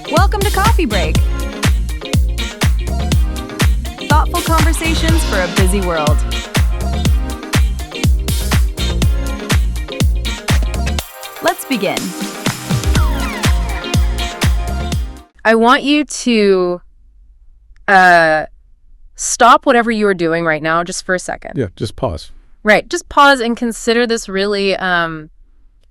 Welcome to Coffee Break. Thoughtful conversations for a busy world. Let's begin. I want you to stop whatever you are doing right now just for a second. Yeah, just pause. Right. Just pause and consider this really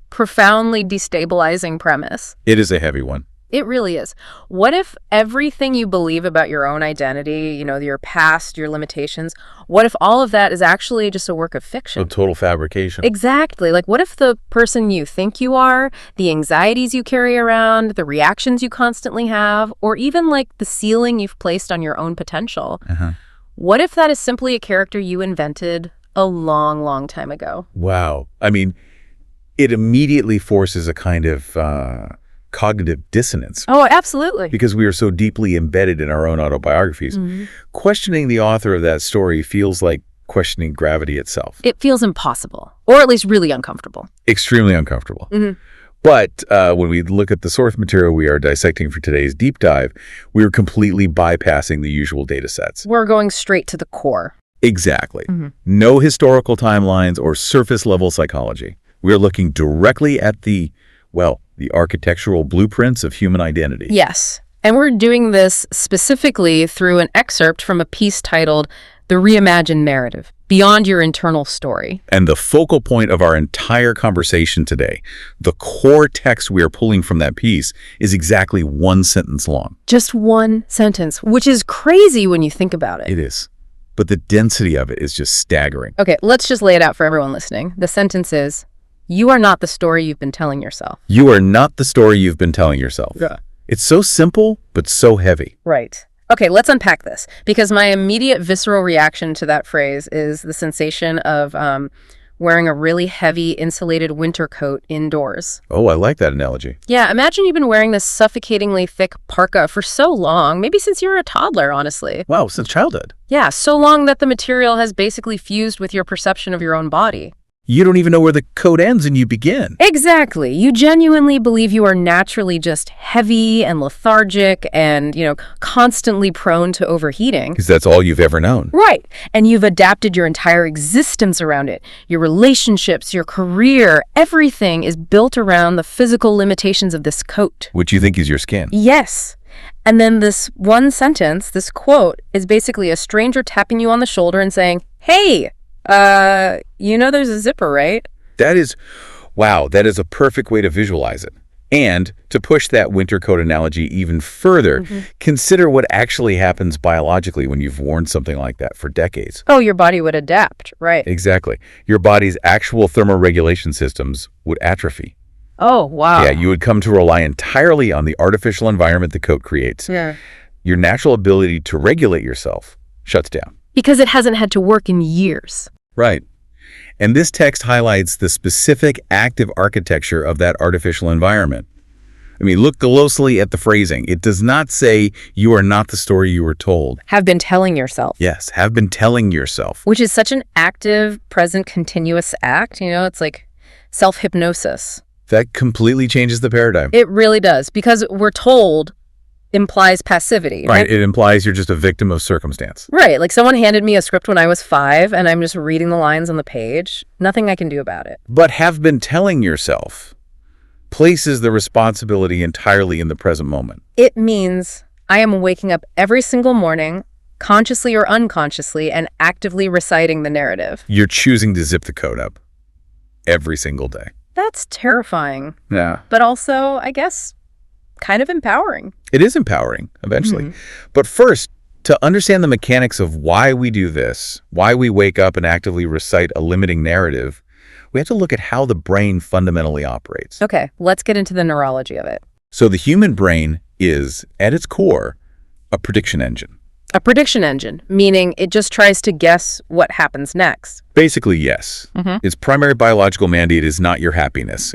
profoundly destabilizing premise. It is a heavy one. It really is. What if everything you believe about your own identity, your past, your limitations, what if all of that is actually just a work of fiction? A total fabrication. Exactly. Like, what if the person you think you are, the anxieties you carry around, the reactions you constantly have, or even like the ceiling you've placed on your own potential, what if that is simply a character you invented a long, long time ago? Wow. I mean, it immediately forces a kind of cognitive dissonance. Oh, absolutely. Because we are so deeply embedded in our own autobiographies. Questioning the author of that story feels like questioning gravity itself. It feels impossible, or at least really uncomfortable. Extremely uncomfortable. But when we look at the source material we are dissecting for today's deep dive, we are completely bypassing the usual data sets. We're going straight to the core. Exactly. No historical timelines or surface-level psychology. We are looking directly at the architectural blueprints of human identity. Yes. And we're doing this specifically through an excerpt from a piece titled The Reimagined Narrative, Beyond Your Internal Story. And the focal point of our entire conversation today, the core text we are pulling from that piece, is exactly one sentence long. Just one sentence, which is crazy when you think about it. It is. But the density of it is just staggering. Okay, let's just lay it out for everyone listening. The sentence is, you are not the story you've been telling yourself. You are not the story you've been telling yourself. Yeah. It's so simple, but so heavy. Right. Okay, let's unpack this, because my immediate visceral reaction to that phrase is the sensation of wearing a really heavy insulated winter coat indoors. Oh, I like that analogy. Yeah, imagine you've been wearing this suffocatingly thick parka for so long, maybe since you were a toddler, honestly. Wow, since childhood. Yeah, so long that the material has basically fused with your perception of your own body. You don't even know where the coat ends and you begin. Exactly. You genuinely believe you are naturally just heavy and lethargic and, constantly prone to overheating. Because that's all you've ever known. Right. And you've adapted your entire existence around it. Your relationships, your career, everything is built around the physical limitations of this coat. Which you think is your skin. Yes. And then this one sentence, this quote, is basically a stranger tapping you on the shoulder and saying, hey, there's a zipper, right? That is a perfect way to visualize it. And to push that winter coat analogy even further, consider what actually happens biologically when you've worn something like that for decades. Oh, your body would adapt, right? Exactly. Your body's actual thermoregulation systems would atrophy. Oh, wow. Yeah, you would come to rely entirely on the artificial environment the coat creates. Yeah. Your natural ability to regulate yourself shuts down. Because it hasn't had to work in years. Right. And this text highlights the specific active architecture of that artificial environment. I mean, look closely at the phrasing. It does not say you are not the story you were told. Have been telling yourself. Yes, have been telling yourself. Which is such an active, present, continuous act. It's like self-hypnosis. That completely changes the paradigm. It really does. Because we're told implies passivity. Right. It implies you're just a victim of circumstance. Right. Like someone handed me a script when I was 5 and I'm just reading the lines on the page. Nothing I can do about it. But have been telling yourself places the responsibility entirely in the present moment. It means I am waking up every single morning, consciously or unconsciously, and actively reciting the narrative. You're choosing to zip the coat up every single day. That's terrifying. Yeah. But also, I guess, kind of empowering. It is empowering, eventually. But first, to understand the mechanics of why we do this, why we wake up and actively recite a limiting narrative, we have to look at how the brain fundamentally operates. Okay, let's get into the neurology of it. So the human brain is, at its core, a prediction engine. A prediction engine, meaning it just tries to guess what happens next. Basically, yes. Its primary biological mandate is not your happiness,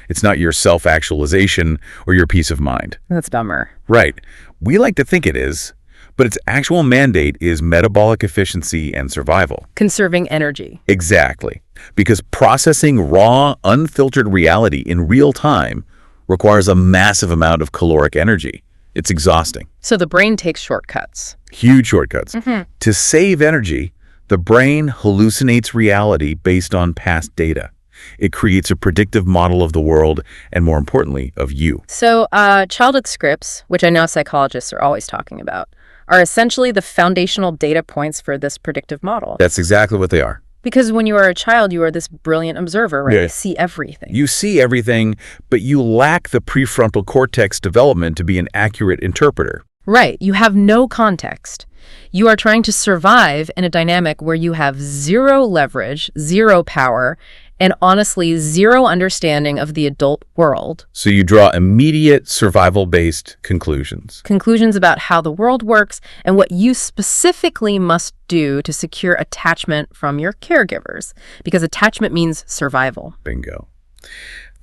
It's not your self-actualization or your peace of mind. That's bummer. Right. We like to think it is, But its actual mandate is metabolic efficiency and survival. Conserving energy. Exactly. Because processing raw, unfiltered reality in real time requires a massive amount of caloric energy. It's exhausting. So the brain takes shortcuts. Huge shortcuts. To save energy, the brain hallucinates reality based on past data. It creates a predictive model of the world and, more importantly, of you. So childhood scripts, which I know psychologists are always talking about, are essentially the foundational data points for this predictive model. That's exactly what they are. Because when you are a child, you are this brilliant observer, right? Yeah. You see everything. You see everything, but you lack the prefrontal cortex development to be an accurate interpreter. Right. You have no context. You are trying to survive in a dynamic where you have zero leverage, zero power, and honestly, zero understanding of the adult world. So you draw immediate survival-based conclusions. Conclusions about how the world works and what you specifically must do to secure attachment from your caregivers, because attachment means survival. Bingo.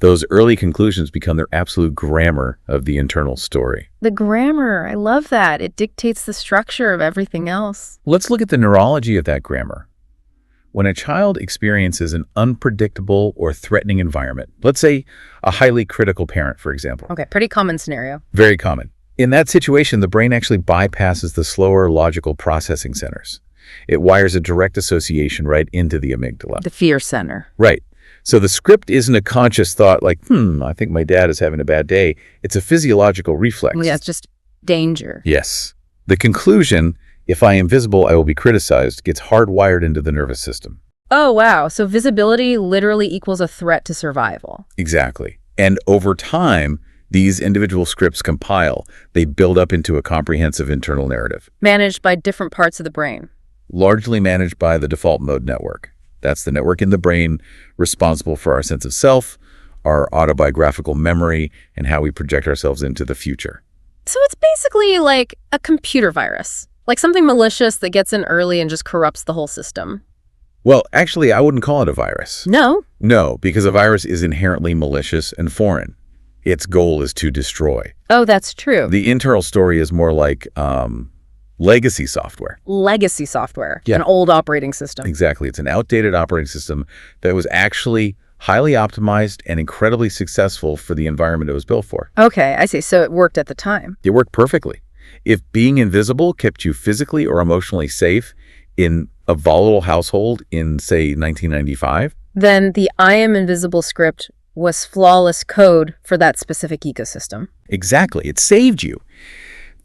Those early conclusions become their absolute grammar of the internal story. The grammar, I love that. It dictates the structure of everything else. Let's look at the neurology of that grammar. When a child experiences an unpredictable or threatening environment, let's say a highly critical parent, for example. Okay, pretty common scenario. Very common. In that situation, the brain actually bypasses the slower logical processing centers. It wires a direct association right into the amygdala. The fear center. Right. So the script isn't a conscious thought like, I think my dad is having a bad day. It's a physiological reflex. Yeah, it's just danger. Yes. The conclusion, if I am visible, I will be criticized, gets hardwired into the nervous system. Oh, wow. So visibility literally equals a threat to survival. Exactly. And over time, these individual scripts compile. They build up into a comprehensive internal narrative. Managed by different parts of the brain. Largely managed by the default mode network. That's the network in the brain responsible for our sense of self, our autobiographical memory, and how we project ourselves into the future. So it's basically like a computer virus. Like something malicious that gets in early and just corrupts the whole system. Well, actually, I wouldn't call it a virus. No? No, because a virus is inherently malicious and foreign. Its goal is to destroy. Oh, that's true. The internal story is more like legacy software. Legacy software. Yeah. An old operating system. Exactly. It's an outdated operating system that was actually highly optimized and incredibly successful for the environment it was built for. Okay, I see. So it worked at the time. It worked perfectly. If being invisible kept you physically or emotionally safe in a volatile household in, say, 1995, Then the I am invisible script was flawless code for that specific ecosystem. exactly, it saved you.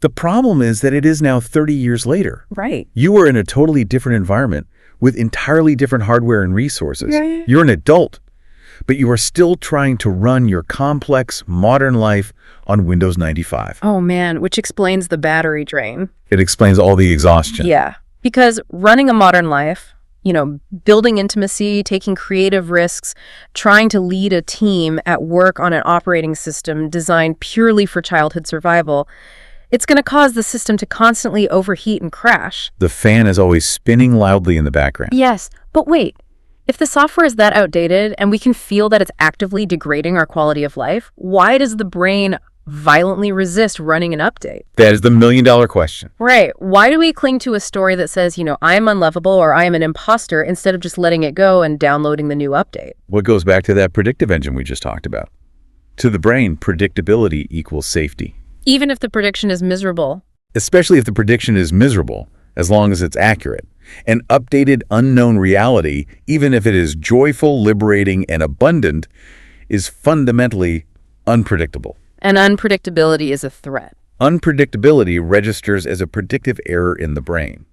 The problem is that it is now 30 years later. Right. You were in a totally different environment with entirely different hardware and resources. Yeah. You're an adult, but you are still trying to run your complex, modern life on Windows 95. Oh, man, which explains the battery drain. It explains all the exhaustion. Yeah, because running a modern life, building intimacy, taking creative risks, trying to lead a team at work on an operating system designed purely for childhood survival, it's going to cause the system to constantly overheat and crash. The fan is always spinning loudly in the background. Yes, but wait. If the software is that outdated and we can feel that it's actively degrading our quality of life, why does the brain violently resist running an update? That is the million-dollar question. Right. Why do we cling to a story that says, I am unlovable or I am an imposter instead of just letting it go and downloading the new update? What goes back to that predictive engine we just talked about. To the brain, predictability equals safety. Even if the prediction is miserable. Especially if the prediction is miserable, as long as it's accurate. An updated, unknown reality, even if it is joyful, liberating, and abundant, is fundamentally unpredictable. And unpredictability is a threat. Unpredictability registers as a predictive error in the brain,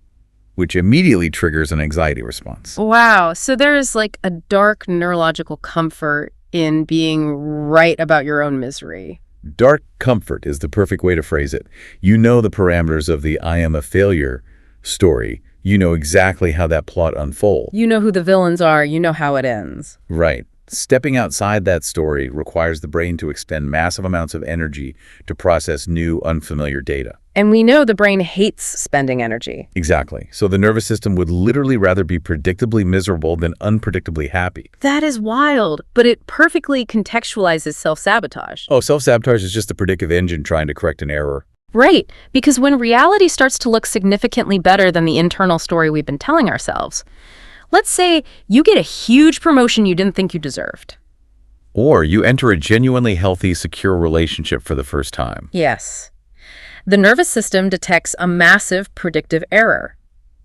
which immediately triggers an anxiety response. Wow. So there's like a dark neurological comfort in being right about your own misery. Dark comfort is the perfect way to phrase it. You know the parameters of the I am a failure story. You know exactly how that plot unfolds. You know who the villains are. You know how it ends. Right. Stepping outside that story requires the brain to expend massive amounts of energy to process new, unfamiliar data. And we know the brain hates spending energy. Exactly. So the nervous system would literally rather be predictably miserable than unpredictably happy. That is wild, but it perfectly contextualizes self-sabotage. Oh, self-sabotage is just the predictive engine trying to correct an error. Right, because when reality starts to look significantly better than the internal story we've been telling ourselves, let's say you get a huge promotion you didn't think you deserved. Or you enter a genuinely healthy, secure relationship for the first time. Yes. The nervous system detects a massive predictive error.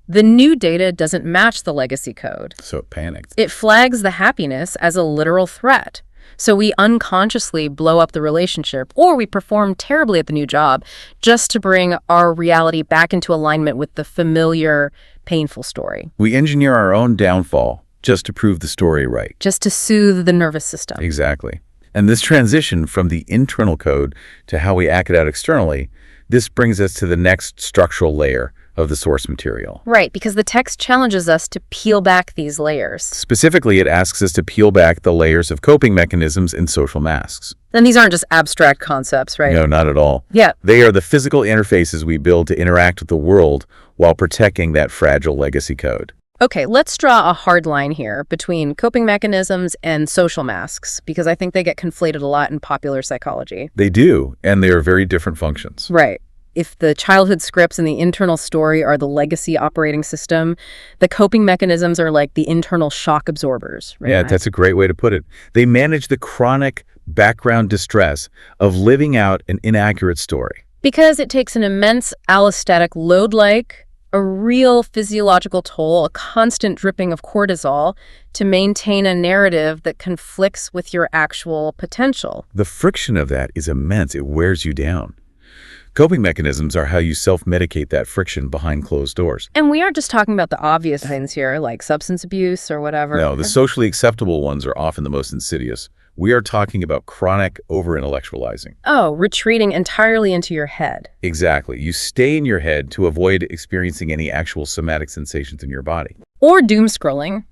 The new data doesn't match the legacy code. So it panicked. It flags the happiness as a literal threat. So we unconsciously blow up the relationship, or we perform terribly at the new job just to bring our reality back into alignment with the familiar, painful story. We engineer our own downfall just to prove the story right. Just to soothe the nervous system. Exactly. And this transition from the internal code to how we act it out externally, this brings us to the next structural layer of the source material. Right, because the text challenges us to peel back these layers. Specifically, it asks us to peel back the layers of coping mechanisms and social masks. And these aren't just abstract concepts, right? No, not at all. Yeah. They are the physical interfaces we build to interact with the world while protecting that fragile legacy code. Okay, let's draw a hard line here between coping mechanisms and social masks, because I think they get conflated a lot in popular psychology. They do, and they are very different functions. Right. If the childhood scripts and the internal story are the legacy operating system, the coping mechanisms are like the internal shock absorbers. Right? Yeah, that's a great way to put it. They manage the chronic background distress of living out an inaccurate story. Because it takes an immense allostatic load like a real physiological toll, a constant dripping of cortisol to maintain a narrative that conflicts with your actual potential. The friction of that is immense. It wears you down. Coping mechanisms are how you self-medicate that friction behind closed doors. And we aren't just talking about the obvious things here, like substance abuse or whatever. No, the socially acceptable ones are often the most insidious. We are talking about chronic over-intellectualizing. Oh, retreating entirely into your head. Exactly. You stay in your head to avoid experiencing any actual somatic sensations in your body. Or doom scrolling.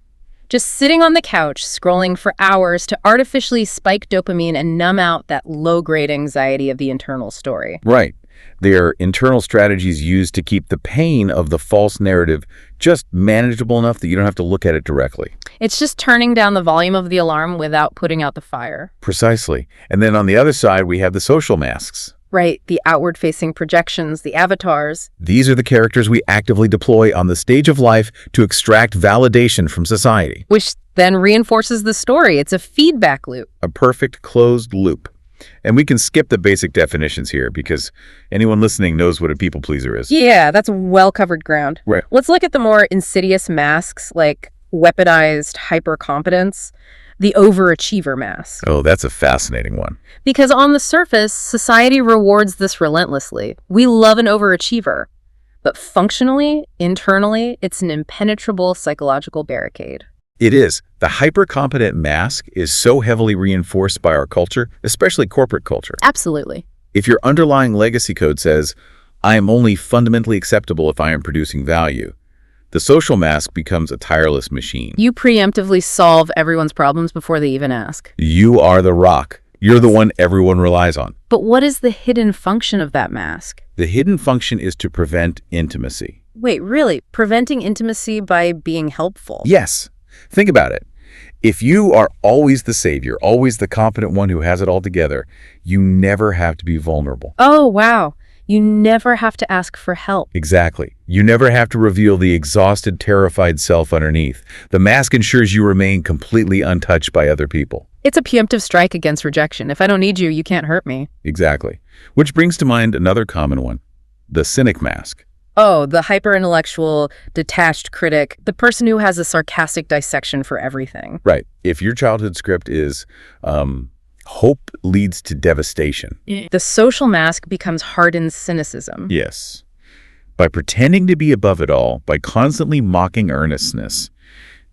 Just sitting on the couch, scrolling for hours to artificially spike dopamine and numb out that low-grade anxiety of the internal story. Right. They are internal strategies used to keep the pain of the false narrative just manageable enough that you don't have to look at it directly. It's just turning down the volume of the alarm without putting out the fire. Precisely. And then on the other side, we have the social masks. Right, the outward-facing projections, the avatars. These are the characters we actively deploy on the stage of life to extract validation from society. Which then reinforces the story. It's a feedback loop. A perfect closed loop. And we can skip the basic definitions here because anyone listening knows what a people pleaser is. Yeah, that's well-covered ground. Right. Let's look at the more insidious masks like weaponized hypercompetence, the overachiever mask. Oh, that's a fascinating one. Because on the surface, society rewards this relentlessly. We love an overachiever. But functionally, internally, it's an impenetrable psychological barricade. It is. The hyper-competent mask is so heavily reinforced by our culture, especially corporate culture. Absolutely. If your underlying legacy code says, I am only fundamentally acceptable if I am producing value, the social mask becomes a tireless machine. You preemptively solve everyone's problems before they even ask. You are the rock. You're the one everyone relies on. But what is the hidden function of that mask? The hidden function is to prevent intimacy. Wait, really? Preventing intimacy by being helpful? Yes. Think about it. If you are always the savior, always the competent one who has it all together, you never have to be vulnerable. Oh, wow. You never have to ask for help. Exactly. You never have to reveal the exhausted, terrified self underneath. The mask ensures you remain completely untouched by other people. It's a preemptive strike against rejection. If I don't need you, you can't hurt me. Exactly. Which brings to mind another common one, the cynic mask. Oh, the hyper-intellectual, detached critic, the person who has a sarcastic dissection for everything. Right. If your childhood script is hope leads to devastation. The social mask becomes hardened cynicism. Yes. By pretending to be above it all, by constantly mocking earnestness,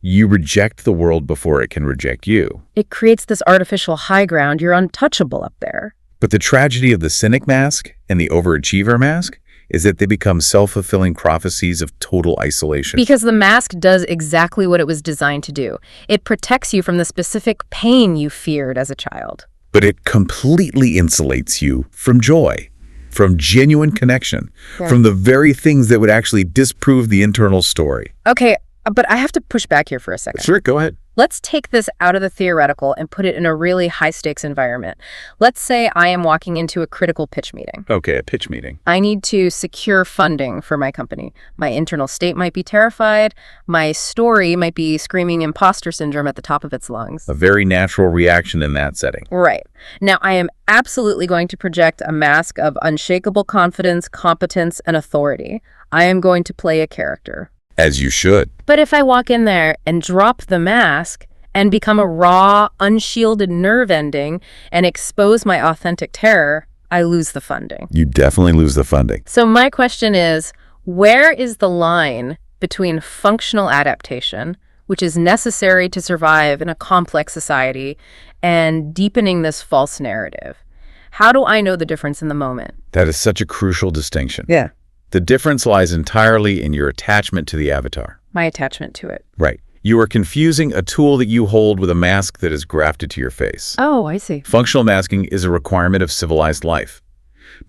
you reject the world before it can reject you. It creates this artificial high ground. You're untouchable up there. But the tragedy of the cynic mask and the overachiever mask is that they become self-fulfilling prophecies of total isolation. Because the mask does exactly what it was designed to do. It protects you from the specific pain you feared as a child. But it completely insulates you from joy, from genuine connection, from the very things that would actually disprove the internal story. Okay, but I have to push back here for a second. Sure, go ahead. Let's take this out of the theoretical and put it in a really high-stakes environment. Let's say I am walking into a critical pitch meeting. Okay, a pitch meeting. I need to secure funding for my company. My internal state might be terrified. My story might be screaming imposter syndrome at the top of its lungs. A very natural reaction in that setting. Right. Now, I am absolutely going to project a mask of unshakable confidence, competence, and authority. I am going to play a character. As you should. But if I walk in there and drop the mask and become a raw, unshielded nerve ending and expose my authentic terror, I lose the funding. You definitely lose the funding. So my question is, where is the line between functional adaptation, which is necessary to survive in a complex society, and deepening this false narrative? How do I know the difference in the moment? That is such a crucial distinction. Yeah. The difference lies entirely in your attachment to the avatar. My attachment to it. Right. You are confusing a tool that you hold with a mask that is grafted to your face. Oh, I see. Functional masking is a requirement of civilized life.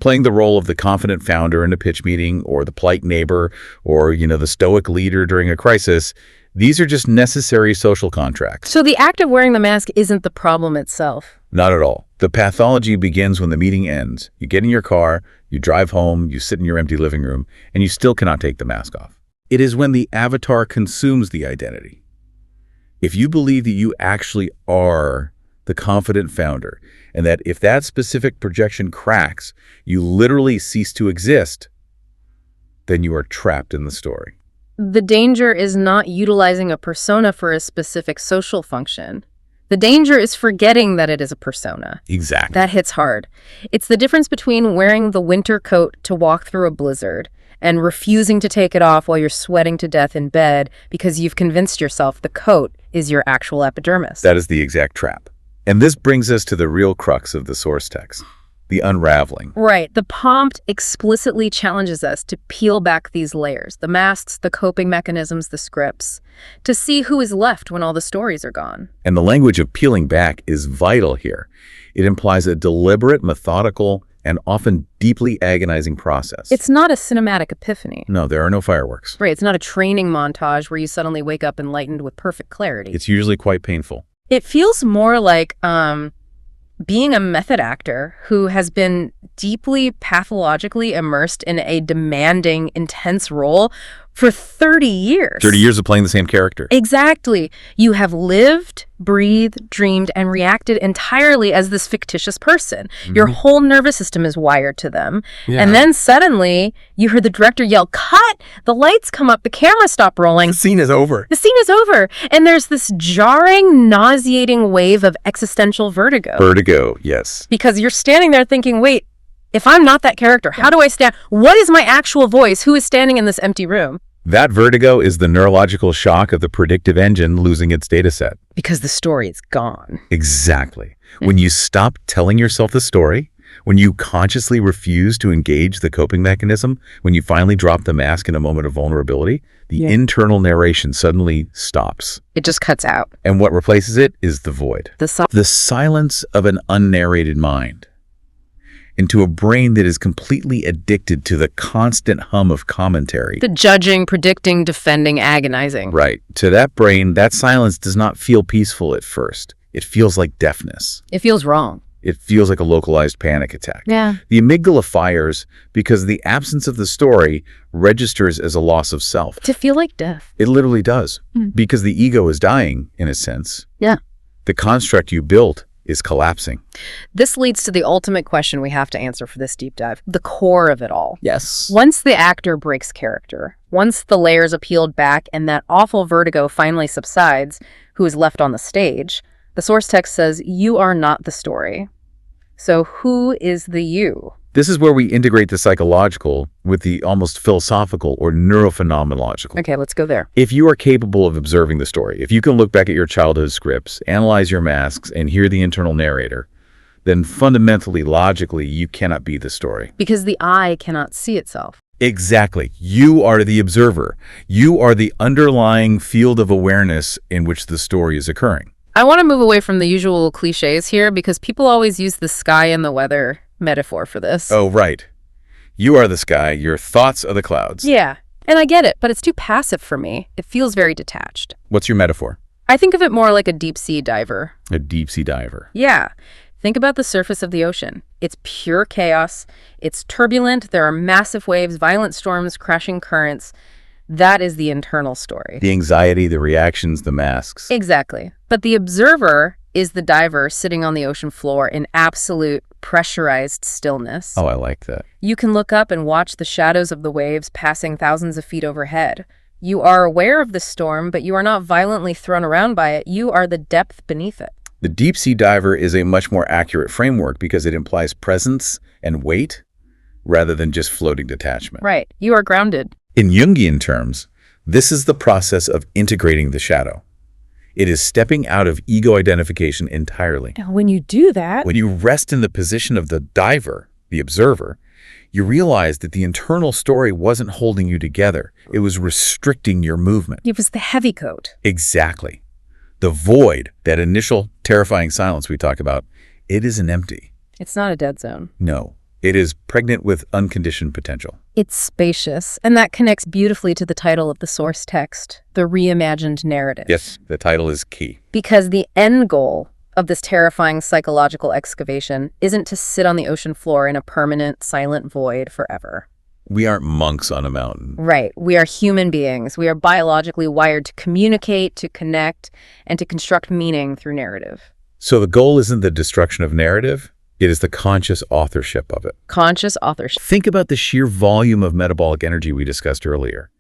Playing the role of the confident founder in a pitch meeting, or the polite neighbor, or, the stoic leader during a crisis, these are just necessary social contracts. So the act of wearing the mask isn't the problem itself? Not at all. The pathology begins when the meeting ends. You get in your car, you drive home, you sit in your empty living room, and you still cannot take the mask off. It is when the avatar consumes the identity. If you believe that you actually are the confident founder, and that if that specific projection cracks, you literally cease to exist, then you are trapped in the story. The danger is not utilizing a persona for a specific social function. The danger is forgetting that it is a persona. Exactly. That hits hard. It's the difference between wearing the winter coat to walk through a blizzard and refusing to take it off while you're sweating to death in bed because you've convinced yourself the coat is your actual epidermis. That is the exact trap. And this brings us to the real crux of the source text, the unraveling. Right. The prompt explicitly challenges us to peel back these layers, the masks, the coping mechanisms, the scripts, to see who is left when all the stories are gone. And the language of peeling back is vital here. It implies a deliberate, methodical, and often deeply agonizing process. It's not a cinematic epiphany. No, there are no fireworks. Right. It's not a training montage where you suddenly wake up enlightened with perfect clarity. It's usually quite painful. It feels more like being a method actor who has been deeply pathologically immersed in a demanding, intense role for 30 years. 30 years of playing the same character. Exactly. You have lived, breathed, dreamed, and reacted entirely as this fictitious person. Your whole nervous system is wired to them. Yeah. And then suddenly, you heard the director yell, "Cut!" The lights come up, the camera stop rolling. The scene is over. The scene is over. And there's this jarring, nauseating wave of existential vertigo. Vertigo, yes. Because you're standing there thinking, wait, if I'm not that character, how do I stand? What is my actual voice? Who is standing in this empty room? That vertigo is the neurological shock of the predictive engine losing its data set. Because the story is gone. Exactly. When you stop telling yourself the story, when you consciously refuse to engage the coping mechanism, when you finally drop the mask in a moment of vulnerability, the internal narration suddenly stops. It just cuts out. And what replaces it is the void. The silence of an unnarrated mind. Into a brain that is completely addicted to the constant hum of commentary. The judging, predicting, defending, agonizing. Right. To that brain, that silence does not feel peaceful at first. It feels like deafness. It feels wrong. It feels like a localized panic attack. Yeah. The amygdala fires because the absence of the story registers as a loss of self. To feel like death. It literally does. Because the ego is dying, in a sense. Yeah. The construct you built is collapsing. This leads to the ultimate question we have to answer for this deep dive, the core of it all. Yes. Once the actor breaks character, once the layers are peeled back and that awful vertigo finally subsides, who is left on the stage, the source text says, you are not the story. So who is the you? This is where we integrate the psychological with the almost philosophical or neurophenomenological. Okay, let's go there. If you are capable of observing the story, if you can look back at your childhood scripts, analyze your masks, and hear the internal narrator, then fundamentally, logically, you cannot be the story. Because the eye cannot see itself. Exactly. You are the observer. You are the underlying field of awareness in which the story is occurring. I want to move away from the usual cliches here because people always use the sky and the weather metaphor for this. Oh, right. You are the sky. Your thoughts are the clouds. Yeah, and I get it, but it's too passive for me. It feels very detached. What's your metaphor? I think of it more like a deep-sea diver. A deep-sea diver. Yeah. Think about the surface of the ocean. It's pure chaos. It's turbulent. There are massive waves, violent storms, crashing currents. That is the internal story. The anxiety, the reactions, the masks. Exactly. But the observer is the diver sitting on the ocean floor in absolute pressurized stillness. Oh, I like that. You can look up and watch the shadows of the waves passing thousands of feet overhead. You are aware of the storm, but you are not violently thrown around by it. You are the depth beneath it. The deep-sea diver is a much more accurate framework because it implies presence and weight rather than just floating detachment. Right. You are grounded. In Jungian terms, this is the process of integrating the shadow. It is stepping out of ego identification entirely. And when you do that, When you rest in the position of the diver, the observer, you realize that the internal story wasn't holding you together. It was restricting your movement. it was the heavy coat. Exactly. The void, that initial terrifying silence we talk about, it isn't empty. It's not a dead zone. No, it is pregnant with unconditioned potential. It's spacious, and that connects beautifully to the title of the source text, The Reimagined Narrative. Yes, the title is key. Because the end goal of this terrifying psychological excavation isn't to sit on the ocean floor in a permanent, silent void forever. We aren't monks on a mountain. Right. We are human beings. We are biologically wired to communicate, to connect, and to construct meaning through narrative. So the goal isn't the destruction of narrative, it is the conscious authorship of it. Conscious authorship. Think about the sheer volume of metabolic energy we discussed earlier.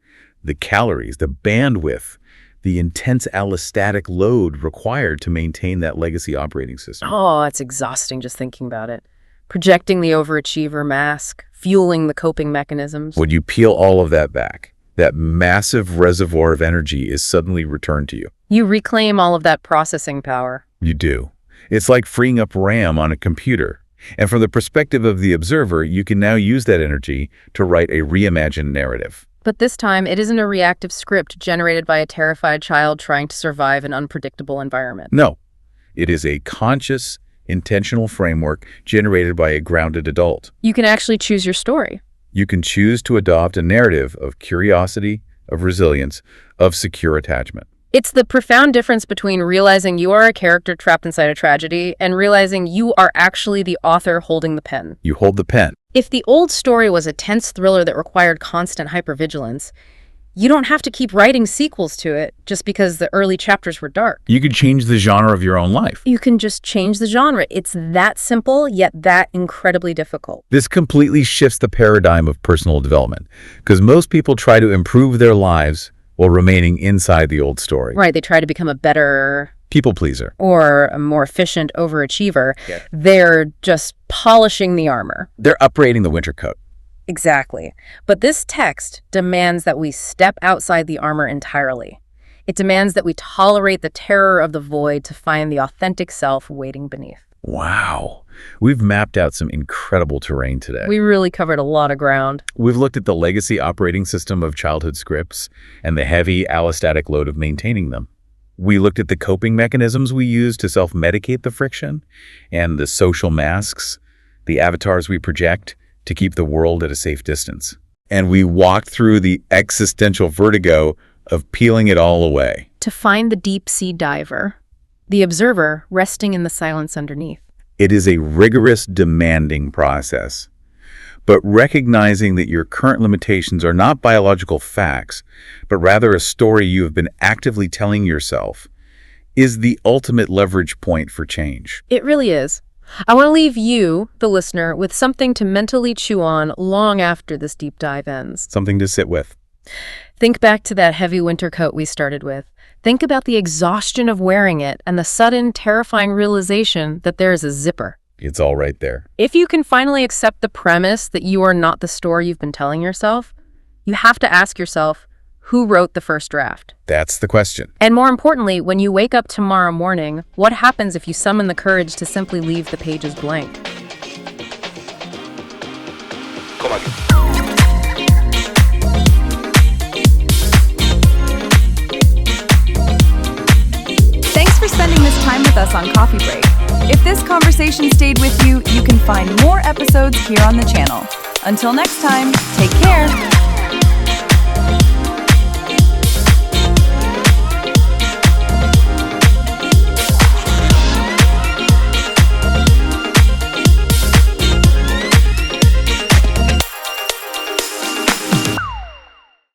The calories, the bandwidth, the intense allostatic load required to maintain that legacy operating system. Oh, it's exhausting just thinking about it. Projecting the overachiever mask, fueling the coping mechanisms. When you peel all of that back, that massive reservoir of energy is suddenly returned to you. You reclaim all of that processing power. You do. It's like freeing up RAM on a computer. And from the perspective of the observer, you can now use that energy to write a reimagined narrative. But this time, it isn't a reactive script generated by a terrified child trying to survive an unpredictable environment. No, it is a conscious, intentional framework generated by a grounded adult. You can actually choose your story. You can choose to adopt a narrative of curiosity, of resilience, of secure attachment. It's the profound difference between realizing you are a character trapped inside a tragedy and realizing you are actually the author holding the pen. You hold the pen. If the old story was a tense thriller that required constant hypervigilance, you don't have to keep writing sequels to it just because the early chapters were dark. You could change the genre of your own life. You can just change the genre. It's that simple, yet that incredibly difficult. This completely shifts the paradigm of personal development because most people try to improve their lives while remaining inside the old story. Right, they try to become a better People pleaser. or a more efficient overachiever. Yeah. They're just polishing the armor. They're upgrading the winter coat. Exactly. But this text demands that we step outside the armor entirely. It demands that we tolerate the terror of the void to find the authentic self waiting beneath. Wow. We've mapped out some incredible terrain today. We really covered a lot of ground. We've looked at the legacy operating system of childhood scripts and the heavy allostatic load of maintaining them. We looked at the coping mechanisms we use to self-medicate the friction and the social masks, the avatars we project to keep the world at a safe distance. And we walked through the existential vertigo of peeling it all away. To find the deep sea diver, the observer resting in the silence underneath. It is a rigorous, demanding process. But recognizing that your current limitations are not biological facts, but rather a story you have been actively telling yourself, is the ultimate leverage point for change. It really is. I want to leave you, the listener, with something to mentally chew on long after this deep dive ends. Something to sit with. Think back to that heavy winter coat we started with. Think about the exhaustion of wearing it and the sudden, terrifying realization that there is a zipper. It's all right there. If you can finally accept the premise that you are not the story you've been telling yourself, you have to ask yourself, who wrote the first draft? That's the question. And more importantly, when you wake up tomorrow morning, what happens if you summon the courage to simply leave the pages blank? Thanks for spending this time with us on Coffee Break. If this conversation stayed with you, you can find more episodes here on the channel. Until next time, take care.